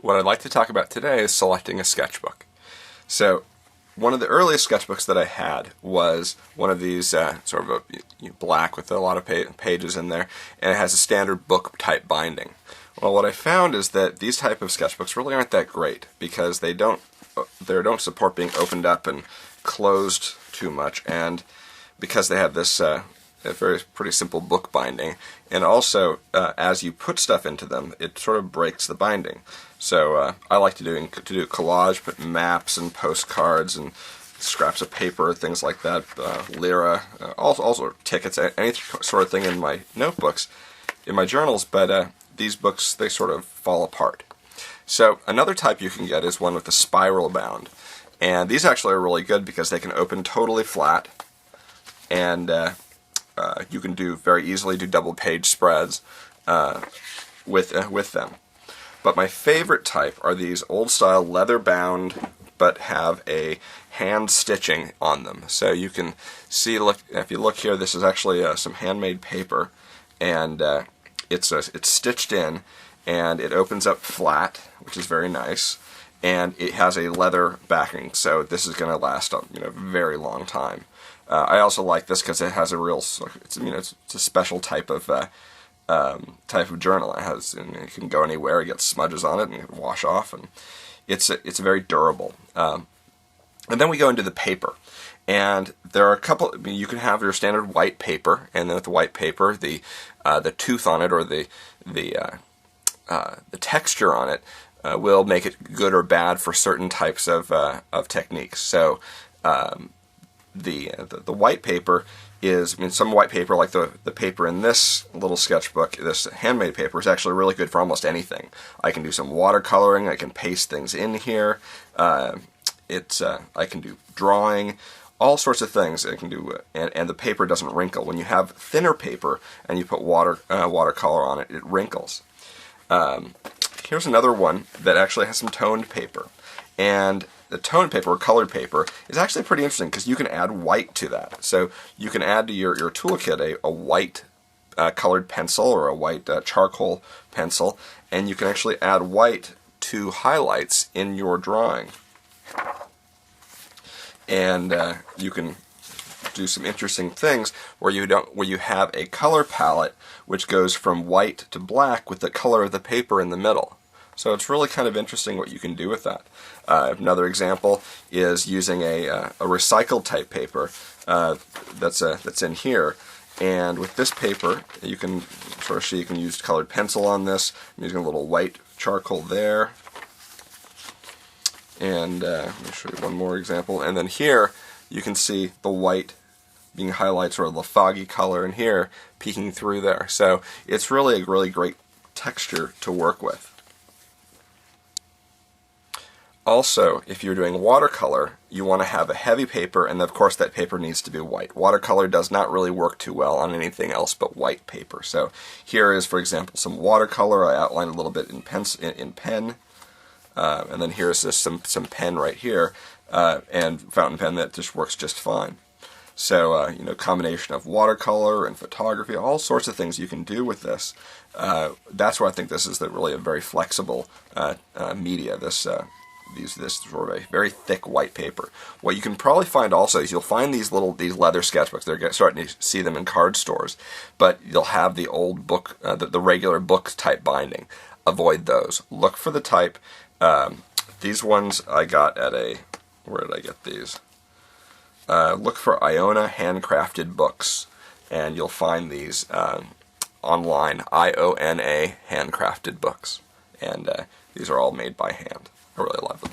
What I'd like to talk about today is selecting a sketchbook. So, one of the earliest sketchbooks that I had was one of these sort of black with a lot of pages in there, and it has a standard book type binding. Well, what I found is that these type of sketchbooks really aren't that great because they don't support being opened up and closed too much, and because they have this a pretty simple book binding, and also as you put stuff into them, it sort of breaks the binding. So I like to do collage, put maps and postcards and scraps of paper, things like that, lira, all sort of tickets, any sort of thing in my notebooks, in my journals. But these books, they sort of fall apart. So another type you can get is one with a spiral bound, and these actually are really good because they can open totally flat, and you can very easily do double page spreads with them. But my favorite type are these old style leather bound but have a hand stitching on them. So you can see, look, if you look here, this is actually some handmade paper, and it's stitched in, and it opens up flat, which is very nice, and it has a leather backing, so this is going to last a very long time. I also like this because it has a real, it's a special type of journal. It has, and it can go anywhere. It gets smudges on it and it can wash off, and it's very durable. And then we go into the paper, and there are a couple. You can have your standard white paper, and then with the white paper, the tooth on it or the texture on it will make it good or bad for certain types of techniques. So the white paper is, some white paper, like the paper in this little sketchbook, this handmade paper, is actually really good for almost anything. I can do some watercoloring, I can paste things in here, I can do drawing, all sorts of things I can do, and the paper doesn't wrinkle. When you have thinner paper and you put watercolor on it, it wrinkles. Here's another one that actually has some toned paper, and the toned paper or colored paper is actually pretty interesting because you can add white to that. So you can add to your toolkit a white colored pencil or a white charcoal pencil, and you can actually add white to highlights in your drawing. And you can do some interesting things where you have a color palette which goes from white to black with the color of the paper in the middle. So it's really kind of interesting what you can do with that. Another example is using a recycled type paper that's in here. And with this paper, you can sort of see you can use colored pencil on this. I'm using a little white charcoal there. And let me show you one more example. And then here you can see the white being highlighted, sort of the foggy color in here peeking through there. So it's really a really great texture to work with. Also, if you're doing watercolor, you want to have a heavy paper, and of course that paper needs to be white. Watercolor does not really work too well on anything else but white paper. So here is, for example, some watercolor. I outlined a little bit in pen, and then here's just some pen right here, and fountain pen that just works just fine. So, combination of watercolor and photography, all sorts of things you can do with this. That's why I think this is really a very flexible media. This sort of a very thick white paper. What you can probably find also is you'll find these leather sketchbooks. They're starting to see them in card stores, but you'll have the old book, the regular book type binding. Avoid those. Look for the type. These ones I got at where did I get these? Look for Iona Handcrafted Books, and you'll find these online. IONA Handcrafted Books, and these are all made by hand. I really love them.